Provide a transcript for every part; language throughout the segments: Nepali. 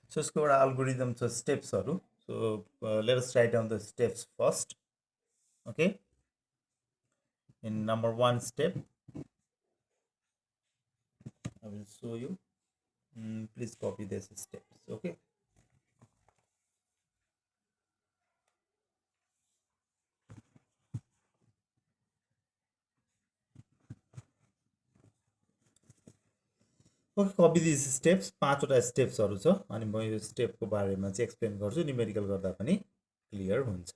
So यसको एउटा algorithm छ स्टेप्सहरु. So let us write down the steps first. Okay. In number 1 step, I will show you. Please copy this steps. Okay. Okay, copy these steps. 5 वटा स्टेप्सहरु छ अनि म यो स्टेपको बारेमा चाहिँ एक्सप्लेन गर्छु. न्यूमेरिकल गर्दा पनि क्लियर हुन्छ.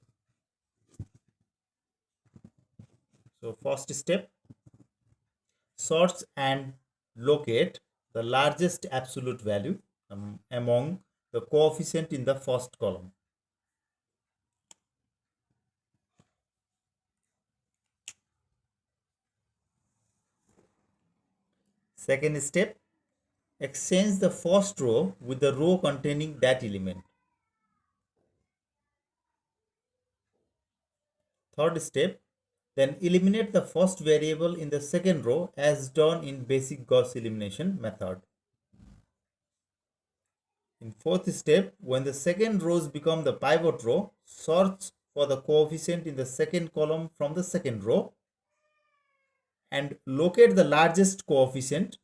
So first step, search and locate the largest absolute value among the coefficient in the first column. Second step, exchange the first row with the row containing that element. Third step, then eliminate the first variable in the second row as done in basic Gauss elimination method. In fourth step, when the second rows become the pivot row, search for the coefficient in the second column from the second row and locate the largest coefficient.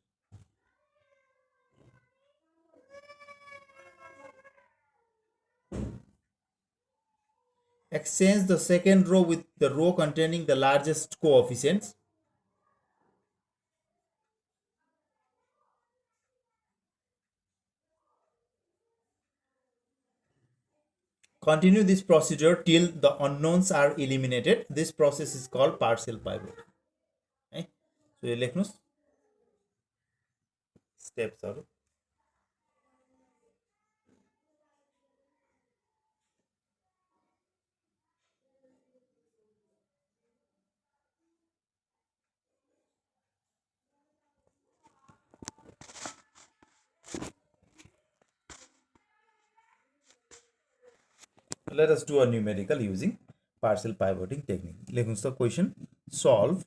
Exchange the second row with the row containing the largest coefficients. Continue this procedure till the unknowns are eliminated. This process is called partial pivot. Okay? So you लेख्नुस् steps हरु. Let us do a numerical using partial pivoting technique. लेख्नुस् त question. Solve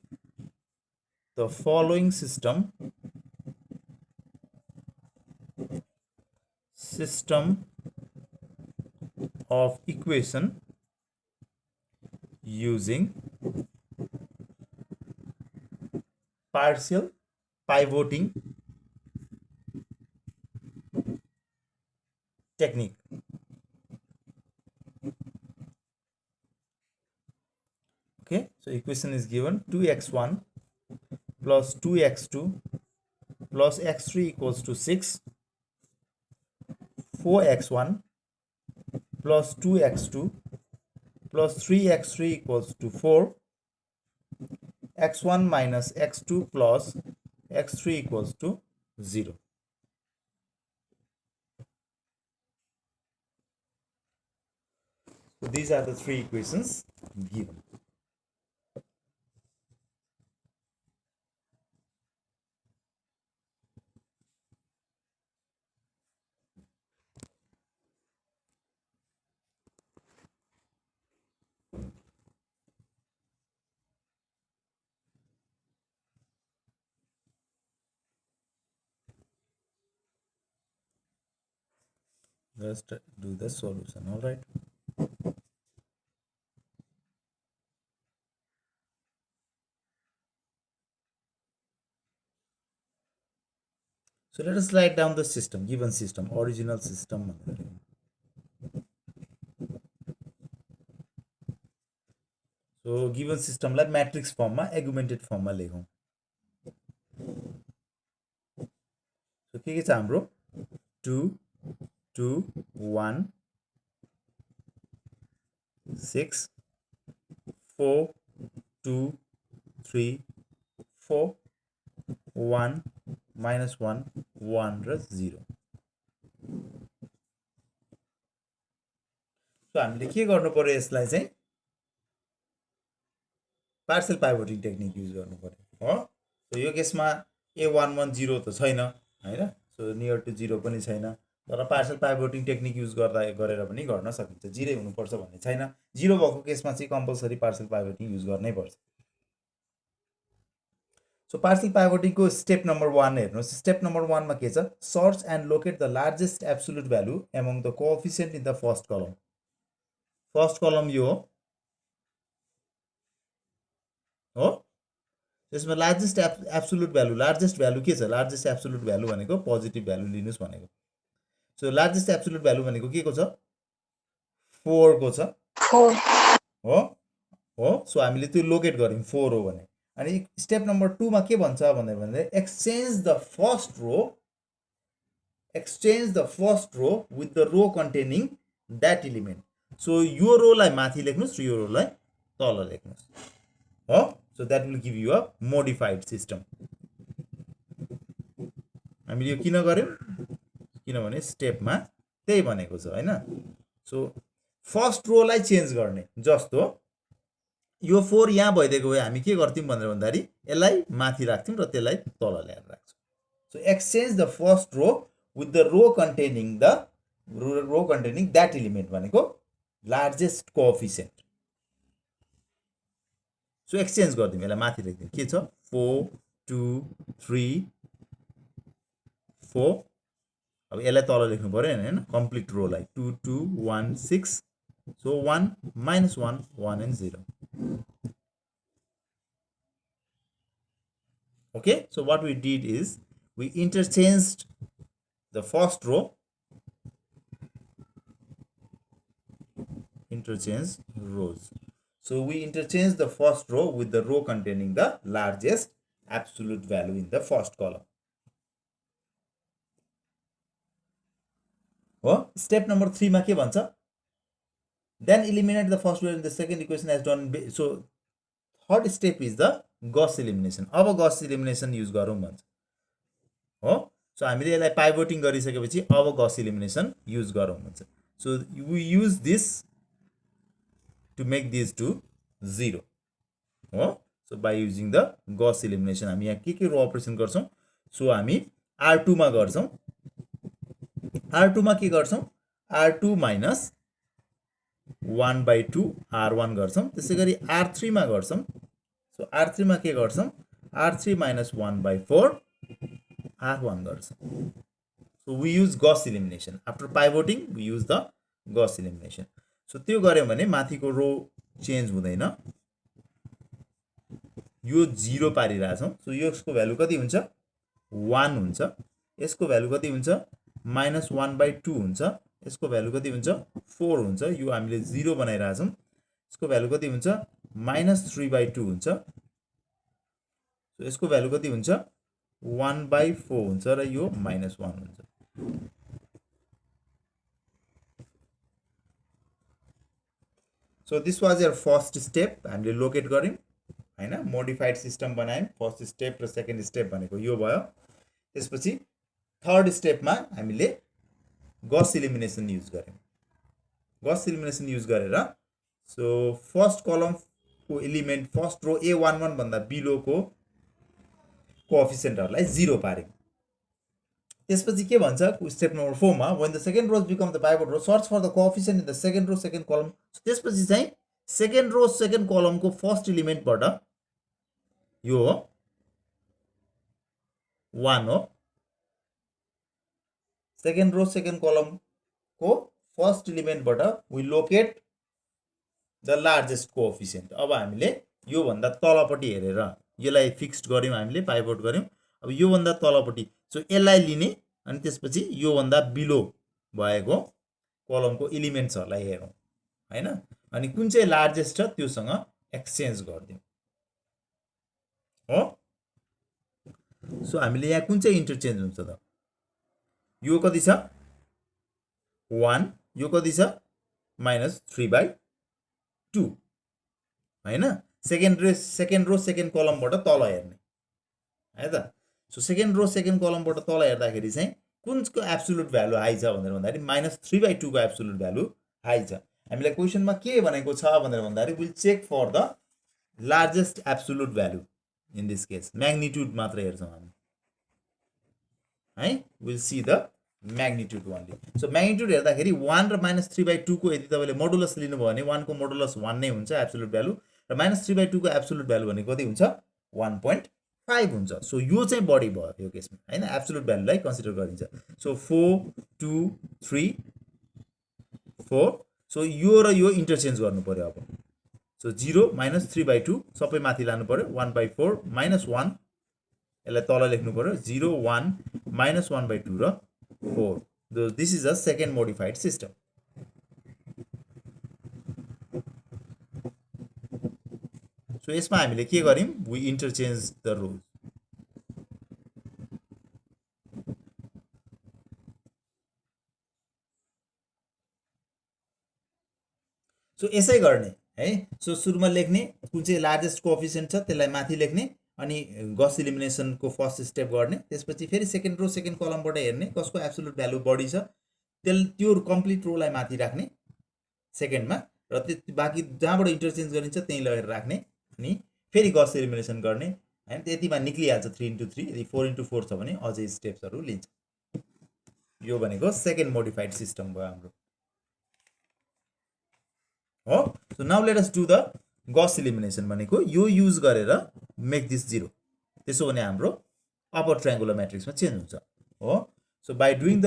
the following system of equation using partial pivoting technique. Okay, so equation is given 2x1 plus 2x2 plus x3 equals to 6, 4x1 plus 2x2 plus 3x3 equals to 4, x1 minus x2 plus x3 equals to 0. So these are the three equations given. Let's do the solution. All right. So let us write down the system, given system, original system. So given system like matrix form, augmented form लेखौं. So के छ हाम्रो 2 2 1 6 4 2 3 4 1 minus 1 1 र 0. So हामीले के गर्नु पर्यो यसलाई चाहिँ partial pivoting technique युज गर्नु पर्यो हो. So यो केसमा a110 त छैन हैन. So near to 0 पनि छैन. तर partial pivoting technique युज गरेर पनि गर्न सकिन्छ. 0 हुनुपर्छ भन्ने छैन. 0 भएको केसमा चाहिँ कम्पल्सरी partial pivoting युज गर्नै पर्छ. सो पार्शियल पाइभोटिङको स्टेप नम्बर 1 हेर्नुहोस् स्टेप नम्बर 1 मा के छ search and locate the largest absolute value among the coefficient in the first कलम यो हो त्यसमा लार्जेस्ट एब्सोल्युट भ्यालु के छ लार्जेस्ट एब्सोल्युट भ्यालु भनेको पोजिटिभ भ्यालु लिनुस् भनेको सो लार्जेस्ट एब्सोल्युट भ्यालु भनेको के को छ 4 को छ 4 हो सो हामीले त्यो लोकेट गर्यौं 4 हो भने अनि स्टेप नम्बर 2 मा के भन्छ भन्दा exchange the first row with the row containing that element so यो रोलाई माथि लेख्नुस् र यो रोलाई तल लेख्नुस् हो so that will give you a modified system हामीले यो किन गर्यौं किनभने स्टेपमा त्यही भनेको छ हैन सो फर्स्ट रोलाई चेन्ज गर्ने जस्तो यो 4 यहाँ भइदिएको भए हामी के गर्थ्यौं भनेर भन्दाखेरि यसलाई माथि राख्थ्यौं र त्यसलाई तल ल्याएर राख्छौं so exchange the first row with the row containing that element भनेको लार्जेस्ट कोएफिसिएन्ट सो एक्सचेन्ज गर्दियौं यसलाई माथि राख्दियौं के छ 4 2 3 4 अब यसलाई तल लेख्नु पर्यो हैन complete रोलाई 2 2 1 6 so 1 minus 1 1 and 0 okay so what we did is we interchanged the first row so we interchanged the first row with the row containing the largest absolute value in the first column हो step number 3 मा के भन्छ then eliminate the first row in the second equation as done so third step is the Gauss elimination अब Gauss elimination use गरौँ भन्छ हो सो हामीले यसलाई पाइभोटिङ गरिसकेपछि अब Gauss elimination use गरौँ भन्छ so we use this to make these two 0 हो so by using the Gauss elimination हामी यहाँ के रो अपरेसन गर्छौं सो हामी R2 मा गर्छौं R2 मा के गर्छौं R2 minus 1/2 R1 गर्छौं त्यसैगरी R3 मा गर्छौं सो R3 मा के गर्छौं R3 minus 1/4 R1 गर्छौं so we use Gauss elimination after pivoting we use the Gauss elimination so त्यो गर्यौं भने माथिको रो चेन्ज हुँदैन यो 0 पारिराछौं सो यसको भ्यालु कति हुन्छ 1 हुन्छ यसको भ्यालु कति हुन्छ -1/2 हुन्छ यसको भ्यालु कति हुन्छ 4 हुन्छ यो हामीले 0 बनाइराछौं यसको भ्यालु कति हुन्छ -3/2 हुन्छ सो यसको भ्यालु कति हुन्छ 1/4 हुन्छ र यो -1 हुन्छ so this was your first step हामीले लोकेट गर्यौं हैन मोडिफाइड सिस्टम बनायौं फर्स्ट स्टेप र सेकेन्ड स्टेप भनेको यो भयो त्यसपछि थर्ड स्टेपमा हामीले Gauss elimination use गर्यौं Gauss elimination use गरेर सो फर्स्ट कलम को एलिमेन्ट फर्स्ट रो A11 भन्दा बिलो को कोएफिसिएन्टहरुलाई 0 पार्यौं त्यसपछि के भन्छ स्टेप नम्बर 4 मा when the second rows become the pivot row search for the coefficient in the second row second column त्यसपछि चाहिँ सेकेन्ड रो सेकेन्ड कलम को फर्स्ट एलिमेन्ट बाट यो 1 हो सेकेन्ड रो सेकेन्ड कलम को फर्स्ट एलिमेन्ट बाट we locate the largest coefficient अब हामीले यो भन्दा तलपट्टि हेरेर यसलाई फिक्स्ड गर्यौं हामीले पाइभोट गर्यौं अब यो भन्दा तलपट्टि सो यसलाई लिने अनि त्यसपछि यो भन्दा बिलो भएको कलमको एलिमेन्ट्सहरुलाई हेरौं हैन अनि कुन चाहिँ लार्जेस्ट छ त्योसँग एक्सचेन्ज गर्दियौं हो सो हामीले यहाँ कुन चाहिँ इन्टरचेन्ज हुन्छ त यो कति छ 1 यो कति छ -3/2 हैन सेकेन्ड रो सेकेन्ड कलमबाट तल हेर्ने है त सो सेकेन्ड रो सेकेन्ड कलमबाट तल हेर्दाखेरि चाहिँ कुनको एब्सोल्युट भ्यालु हाई छ भनेर भन्दाखेरि -3/2 को एब्सोल्युट भ्यालु हाई छ हामीलाई क्वेशनमा के भनेको छ भनेर भन्दाखेरि will check for the largest absolute value in this case magnitude मात्र हेर्छौं हामी है will see the magnitude only so magnitude हेर्दाखेरि 1 र -3/2 को यदि तपाईले मोडुलस लिनुभयो भने 1 को मोडुलस 1 नै हुन्छ एब्सोल्युट भ्यालु र -3/2 को एब्सोल्युट भ्यालु भनेको कति हुन्छ 1.5 5 हुन्छ। सो यो चाहिँ बढी भयो यो केसमा हैन, एब्सोल्युट भ्यालुलाई कन्सिडर गरिन्छ। सो 4 2 3 4। सो यो र यो इन्टरचेन्ज गर्नु पर्यो अब। सो 0 - 3/2 सबै माथि लानु पर्यो, 1/4 -1 यसलाई तल लेख्नु पर्यो, 0 1 -1/2 र 4। This is a second modified system. So यसमा हामीले के गर्यौं, we interchange the rows. So यसै गर्ने है। सो सुरुमा लेख्ने कुन चाहिँ लार्जेस्ट कोएफिसिएन्ट छ त्यसलाई माथि लेख्ने, अनि गस इलिमिनेसनको फर्स्ट स्टेप गर्ने, त्यसपछि फेरि सेकेन्ड रो सेकेन्ड कलमबाट हेर्ने कसको एब्सोल्युट भ्यालु बढी छ, त्यो कम्प्लिट रोलाई माथि राख्ने सेकेन्डमा, र त्यो बाँकी जहाँबाट इन्टरचेन्ज गरिन्छ त्यहीँ लगेर राख्ने, अनि फेरि गस इलिमिनेसन गर्ने हैन। त्यतिमा निक्लिहाल्छ 3 × 3। यदि 4 × 4 छ भने अझै स्टेप्सहरू लिन्छ। यो भनेको सेकेन्ड मोडिफाइड सिस्टम भयो हाम्रो हो। So now let us do the Gauss elimination भनेको यो युज गरेर मेक दिस 0। त्यसो भने हाम्रो अपर ट्रायंगुलर म्याट्रिक्समा चेन्ज हुन्छ हो। So by doing the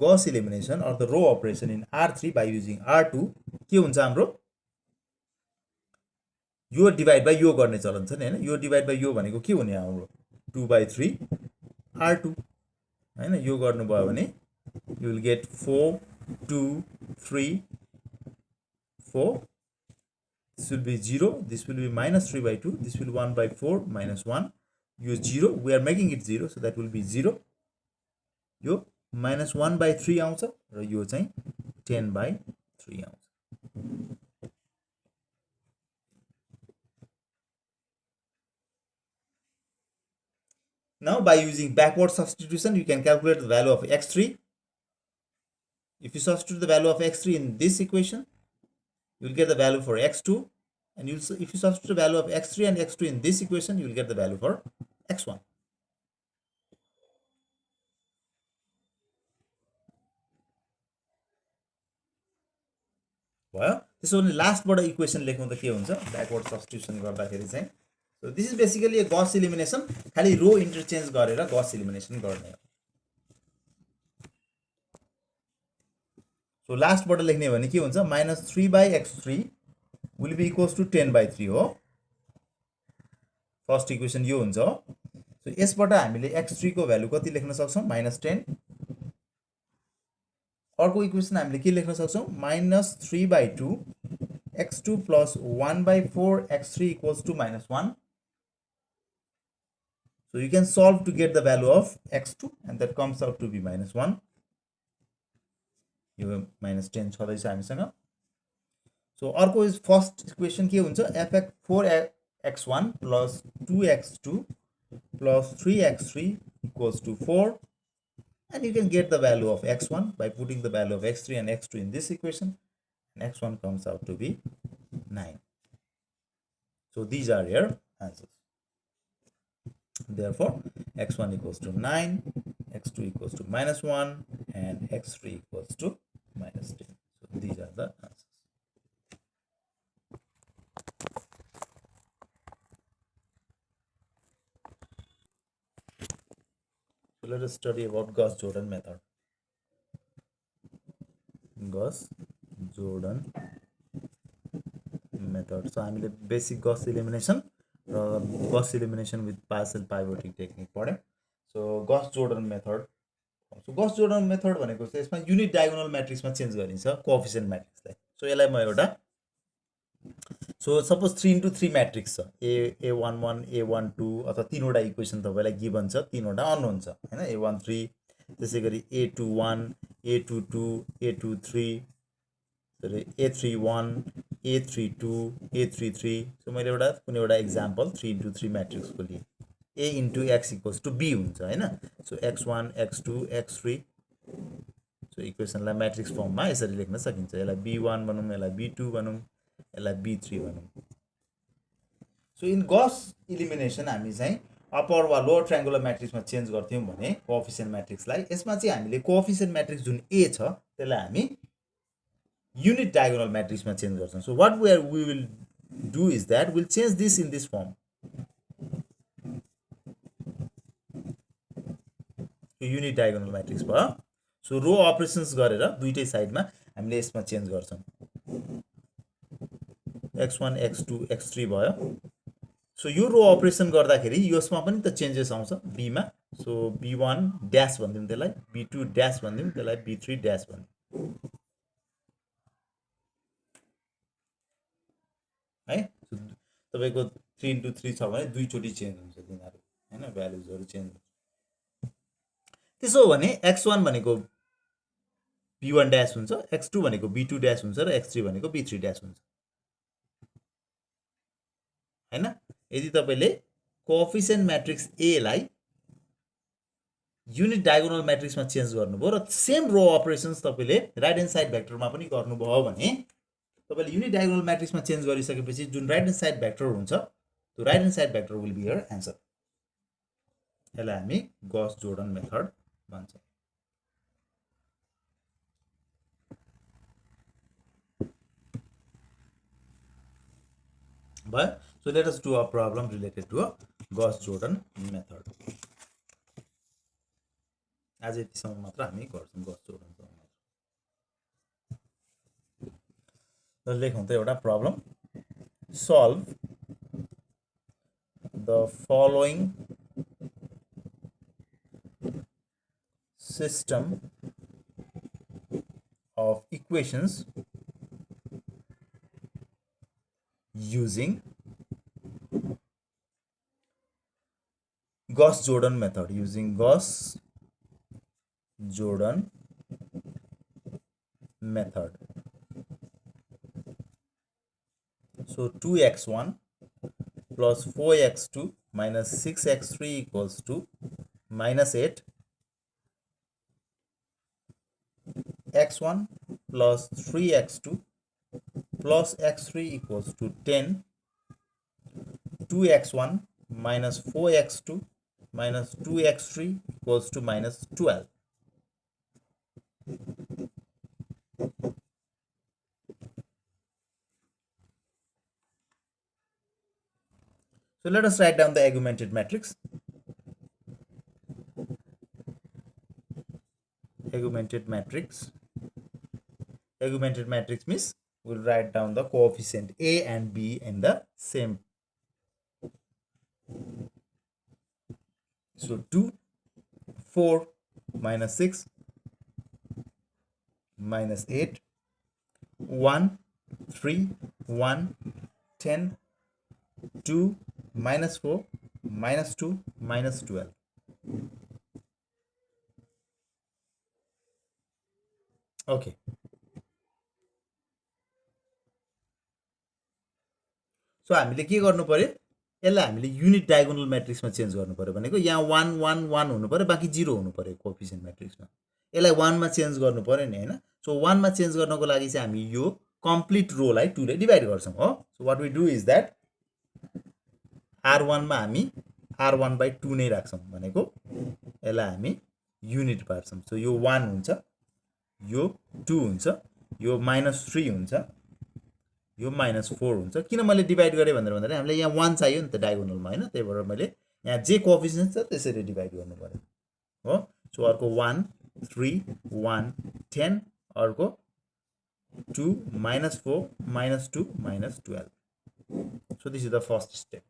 Gauss elimination or the row operation in R3 by using R2 के हुन्छ हाम्रो, यो डिभाइड बाई यो गर्ने चलन छ नि हैन। यो डिभाइड बाई यो भनेको के हुने हाम्रो 2/3 R2 हैन। यो गर्नुभयो भने you will get 4 2 3 4. This will be 0, this will be -3/2, this will be 1/4 -1. You 0, we are making it 0, so that will be 0. यो -1/3 आउँछ र यो चाहिँ 10/3 आउँछ। Now by using backward substitution you can calculate the value of x3. If you substitute the value of x3 in this equation, you will get the value for x2, and if you substitute the value of x3 and x2 in this equation, you will get the value for x1. भयो। त्यसो भने लास्टबाट इक्वेसन लेख्नु त के हुन्छ, ब्याकवर्ड सब्स्टिट्युसन गर्दाखेरि चाहिँ। So this is basically a Gauss elimination, खाली रो इन्टरचेन्ज गरेर गस इलिमिनेसन गर्ने हो। सो लास्टबाट लेख्ने भने के हुन्छ, -3/x3 will be equals to 10/3 हो। फर्स्ट इक्वेसन यो हुन्छ। सो यसबाट हामीले x3 को भ्यालु कति लेख्न सक्छौं, -10। अर्को इक्वेसन हामीले के लेख्न सक्छौं, -3/2 x2 plus 1/4 x3 equals to -1. So you can solve to get the value of x2, and that comes out to be -1. यो -10 छदैछ हामीसँग। सो अर्को इज फर्स्ट इक्वेसन के हुन्छ, f(4x1 plus 2x2 plus 3x3 equals to 4). And you can get the value of x1 by putting the value of x3 and x2 in this equation, and x1 comes out to be 9. So these are your answers. Therefore x1 equals to 9, x2 equals to -1, and x3 equals to -10. So these are the answers. So let us study about Gauss-Jordan method. Gauss-Jordan method. So हामीले basic Gauss elimination र Gauss elimination with partial pivoting technique पढ्यौं. So Gauss-Jordan method. So Gauss-Jordan method भनेको चाहिँ यसमा युनिट डायगोनल म्याट्रिक्समा चेन्ज गरिन्छ कोएफिसिएन्ट म्याट्रिक्सलाई। सो यसलाई म एउटा, सो सपोज 3 × 3 म्याट्रिक्स छ, a11 a12 अथवा तीनवटा इक्वेसन तपाईलाई गिवन छ, तीनवटा अननोन छ हैन, a13 त्यसैगरी a21 a22 a23 a31 a32 a33। So मैले एउटा कुनै एउटा एक्जाम्पल 3 × 3 म्याट्रिक्स को लिए a × x = b हुन्छ हैन। So x1 x2 x3। So इक्वेसनलाई matrix फर्ममा यसरी लेख्न सकिन्छ। यसलाई b1 भनौं, यसलाई b2 भनौं, यसलाई b3 भनौं। सो इन गॉस इलिमिनेसन हामी चाहिँ अपर वा लोअर ट्रायंगुलर म्याट्रिक्समा चेन्ज गर्थ्यौं भने कोएफिसिएन्ट म्याट्रिक्सलाई, यसमा चाहिँ हामीले कोएफिसिएन्ट म्याट्रिक्स जुन a छ त्यसलाई हामी युनिट डायगोनल म्याट्रिक्समा चेन्ज गर्छौं। So what we will do is that we'll change this in this form. यो युनिट डायगोनल म्याट्रिक्स भयो। सो रो अपरेसन्स गरेर दुईटै साइडमा हामीले यसमा चेन्ज गर्छौँ। x1 x2 x3 भयो। सो यो रो अपरेसन गर्दाखेरि यसमा पनि त चेन्जेस आउँछ बीमा। सो b1 ड्यास भनिदिउँ त्यसलाई, b2 ड्यास भनिदिउँ त्यसलाई, b3 ड्यास भनिदिउँ है। तपाईँको 3 into 3 छ भने दुईचोटि चेन्ज हुन्छ तिनीहरू हैन, भ्यालुजहरू चेन्ज हुन्छ। त्यसो भने x1 भनेको b1 ड्यास हुन्छ, x2 भनेको b2 ड्यास हुन्छ र x3 भनेको b3 ड्यास हुन्छ हैन। यदि तपाईँले कोएफिसिएन्ट म्याट्रिक्स ए लाई युनिट डायगोनल म्याट्रिक्समा चेन्ज गर्नुभयो र सेम रो अपरेसन्स तपाईँले राइट ह्यान्ड साइड भेक्टरमा पनि गर्नुभयो भने तपाईँले युनिट डायगोनल म्याट्रिक्समा चेन्ज गरिसकेपछि जुन राइट ह्यान्ड साइड भेक्टर हुन्छ त्यो right hand side vector will be your answer. यसलाई हामी गॉस जोर्डन मेथड भन्छौँ। भयो। So let us do a problem related to a Gauss-Jordan method. आज यतिसम्म मात्र हामी गर्छौँ गॉस-जोर्डन मेथड। लेखौँ त एउटा problem. Solve the following system of equations using Gauss-Jordan method, using Gauss-Jordan method. So 2x1 plus 4x2 minus 6x3 equals to minus 8. x1 plus 3x2 plus x3 equals to 10. 2x1 minus 4x2 minus 2x3 equals to minus 12. So let us write down the augmented matrix. Augmented matrix. Augmented matrix means we'll write down the coefficient A and B in the same. So 2, 4 minus 6 minus 8, 1, 3, 1, 10, 2, minus 4, minus 2, minus 12. Okay. So हामीले के गर्नु पर्यो, यसलाई हामीले युनिट डायगोनल म्याट्रिक्समा चेन्ज गर्नु पर्यो भनेको यहाँ 1 1 1 हुनु पर्यो, बाकी 0 हुनु पर्यो कोएफिसिएन्ट म्याट्रिक्समा। यसलाई 1 मा चेन्ज गर्नु पर्यो नि हैन। सो 1 मा चेन्ज गर्नको लागि चाहिँ हामी यो कम्प्लिट रो लाई 2 ले डिवाइड गर्छौं हो। So what we do is that r1 मा हामी r1/2 नै राख्छौं भनेको यसलाई हामी युनिट पार्छौं। सो यो 1 हुन्छ, यो 2 हुन्छ, यो -3 हुन्छ, यो -4 हुन्छ। किन मैले डिवाइड गरे भनेर भन्दाखेरि हामीले यहाँ 1 चाहियो नि त डायगोनलमा हैन, त्यही भएर मैले यहाँ जे कोएफिसिएन्ट छ त्यसरी डिवाइड गर्नु पर्यो हो। सो अर्को 1 3 1 10, अर्को 2 -4 -2 -12. So this is the first step.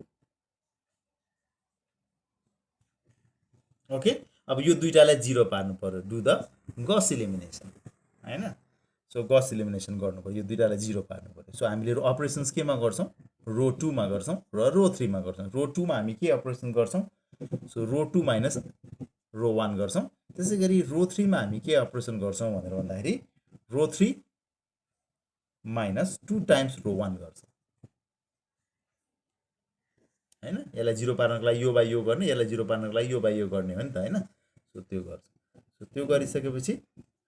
Okay, अब यो दुईटालाई 0 पार्नु पर्यो, डु द गॉस एलिमिनेसन हैन। सो गॉस एलिमिनेसन गर्नु पर्यो, यो दुईटालाई 0 पार्नु पर्यो। सो हामीले अपरेसन्स केमा गर्छौं, रो 2 मा गर्छौं र रो 3 मा गर्छौं। रो 2 मा हामी के अपरेसन गर्छौं, सो रो 2 माइनस रो 1 गर्छौं। त्यसैगरी रो 3 मा हामी के अपरेसन गर्छौं भनेर भन्दाखेरि रो 3 माइनस 2 टाइम्स रो 1 गर्छौं हैन। यसलाई 0 पार्नको लागि यो बाइ यो गर्ने, यसलाई 0 पार्नको लागि यो बाइ यो गर्ने हो नि त हैन। सो त्यो गर्छ। सो त्यो गरिसकेपछि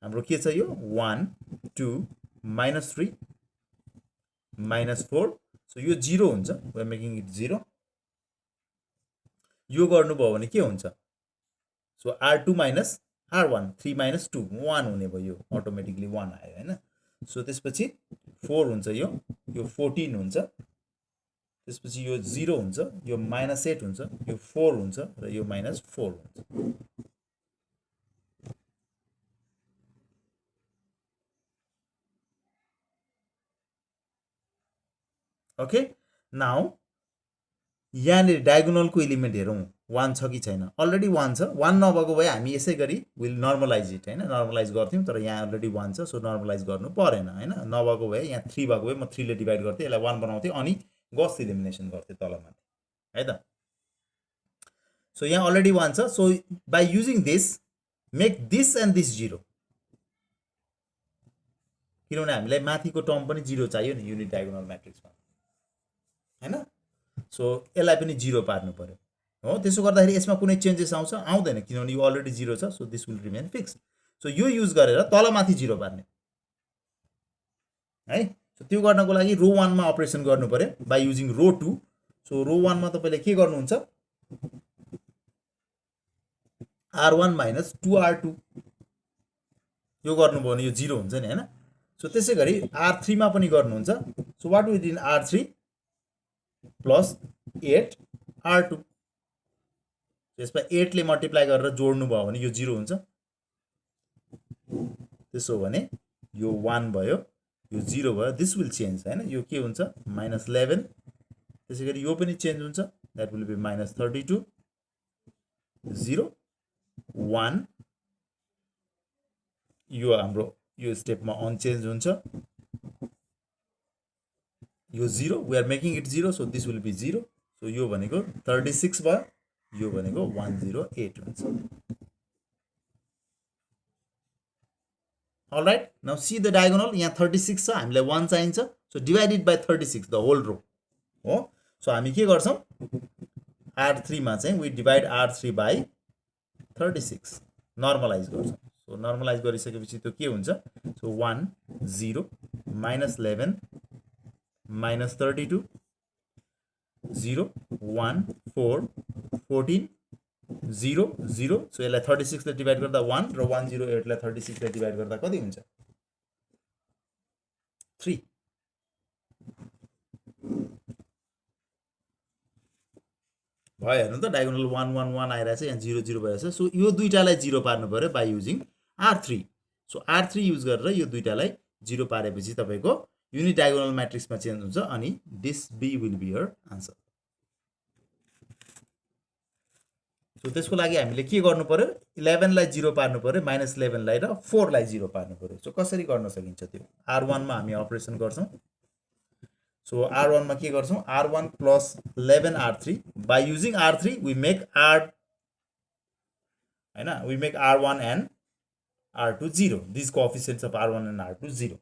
हाम्रो के छ, यो 1 2 -3 -4। सो यो 0 हुन्छ, वी आर मेकिङ इट 0। यो गर्नुभयो भने के हुन्छ, सो r2 माइनस r1, 3 - 2 1 हुने भयो, अटोमेटिकली 1 आयो हैन। सो त्यसपछि 4 हुन्छ, यो 14 हुन्छ, त्यसपछि यो 0 हुन्छ, यो -8 हुन्छ, यो 4 हुन्छ र यो -4 हुन्छ। ओके नाउ यहाँनिर डायगोनलको इलिमेन्ट हेरौँ 1 छ कि छैन अलरेडी 1 छ 1 नभएको भए हामी यसै गरी विल नर्मलाइज इट हैन नर्मलाइज गर्थ्यौँ तर यहाँ अलरेडी 1 छ सो नर्मलाइज गर्नु परेन हैन नभएको भए यहाँ 3 भएको भए म 3 ले डिभाइड गर्थेँ यसलाई 1 बनाउँथेँ अनि गस इलिमिनेसन गर्थेँ तलमाथि है त सो यहाँ अलरेडी 1 छ so by using this make this and this 0 किनभने हामीलाई माथिको टर्म पनि 0 चाहियो नि युनिट डायगोनल म्याट्रिक्समा हैन सो यसलाई पनि 0 पार्नु पर्यो हो त्यसो गर्दाखेरि यसमा कुनै चेन्जेस आउँछ आउँदैन किनभने यो अलरेडी 0 छ so this will remain fixed so यो युज गरेर तलमाथि 0 पार्ने है सो त्यो गर्नको लागि रो 1 मा अपरेसन गर्नु पर्यो बाइ युजिङ रो 2 सो रो 1 मा तपाईले के गर्नुहुन्छ r1 minus 2r2 यो गर्नुभयो भने यो 0 हुन्छ नि हैन सो त्यसै गरी r3 मा पनि गर्नुहुन्छ so what will in r3 plus 8 r2 त्यसमा 8 ले मल्टिप्लाई गरेर जोड्नु भयो भने यो 0 हुन्छ त्यसो भने यो 1 भयो यो 0 भयो दिस विल चेन्ज हैन यो के हुन्छ -11 त्यसै गरी यो पनि चेन्ज हुन्छ दैट विल बी -32 0 1 यो हाम्रो यो स्टेपमा अनचेन्ज हुन्छ यो 0 we are making it 0 so this will be 0 so यो भनेको 36 भयो यो भनेको 108 हुन्छ alright now see the diagonal यहाँ 36 छ हामीलाई 1 चाहिन्छ so divided by 36 the whole row हो सो हामी के गर्छौं r3 मा चाहिँ we divide r3 by 36 normalise गर्छौं सो नर्मलाइज गरिसकेपछि त्यो के हुन्छ सो 1 0 -11 -32 0 1 4 14 0 0 सो यसलाई 36 ले डिवाइड गर्दा 1 र 108 लाई 36 ले डिवाइड गर्दा कति हुन्छ 3 भयो हेर्नु त डायगोनल 1 1 1 आइरहेछ यहाँ 0 0 भएछ सो यो दुईटालाई 0 पार्नु पर्यो by using r3 so r3 use गरेर यो दुईटालाई 0 पारेपछि तपाईको युनिट डायगोनल म्याट्रिक्समा चेन्ज हुन्छ अनि this b will be your answer so त्यसको लागि हामीले के गर्नु पर्यो 11 लाई 0 पार्नु पर्यो -11 लाई र 4 लाई 0 पार्नु पर्यो सो कसरी गर्न सकिन्छ त्यो r1 मा हामी अपरेसन गर्छौं सो r1 मा के गर्छौं r1 plus 11 r3 by using r3 we make r हैन we make r1 and r2 0 these coefficients of r1 and r2 0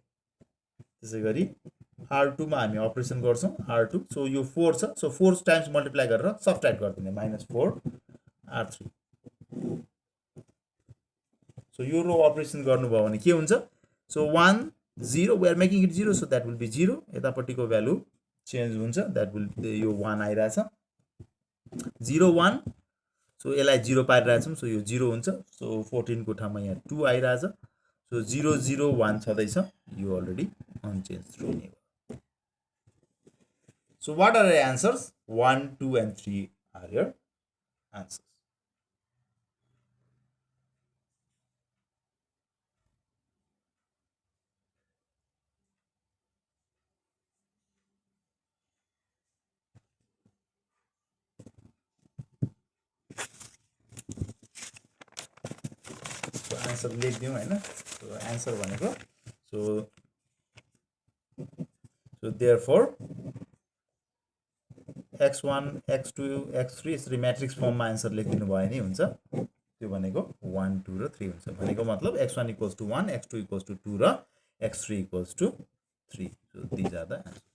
त्यसै गरी r2 मा हामी अपरेसन गर्छौं r2 सो यो 4 छ सो 4 टाइम्स मल्टिप्लाई गरेर सबट्र्याक्ट गर्दिने -4 r3 सो यो रो अपरेसन गर्नुभयो भने के हुन्छ so 1 0 we are making it 0 so that will be 0 यतापट्टिको भ्यालु चेन्ज हुन्छ that will यो 1 आइराछ 0 1 सो यसलाई 0 पारिरहेछौं सो यो 0 हुन्छ सो 14 को ठाउँमा यहाँ 2 आइराछ सो 0 0 1 छदैछ यो अलरेडी अनचेन्ज रहने हो so what are the answers 1 2 and 3 are your answers answer लेख्दियौ हैन सो आन्सर भनेको so therefore x1 x2 x3 यसरी म्याट्रिक्स फर्ममा आन्सर लेखिदिनु भयो नि हुन्छ त्यो भनेको 1 2 र 3 हुन्छ भनेको मतलब x1 = 1 x2 = 2 र x3 = 3 so these are the answers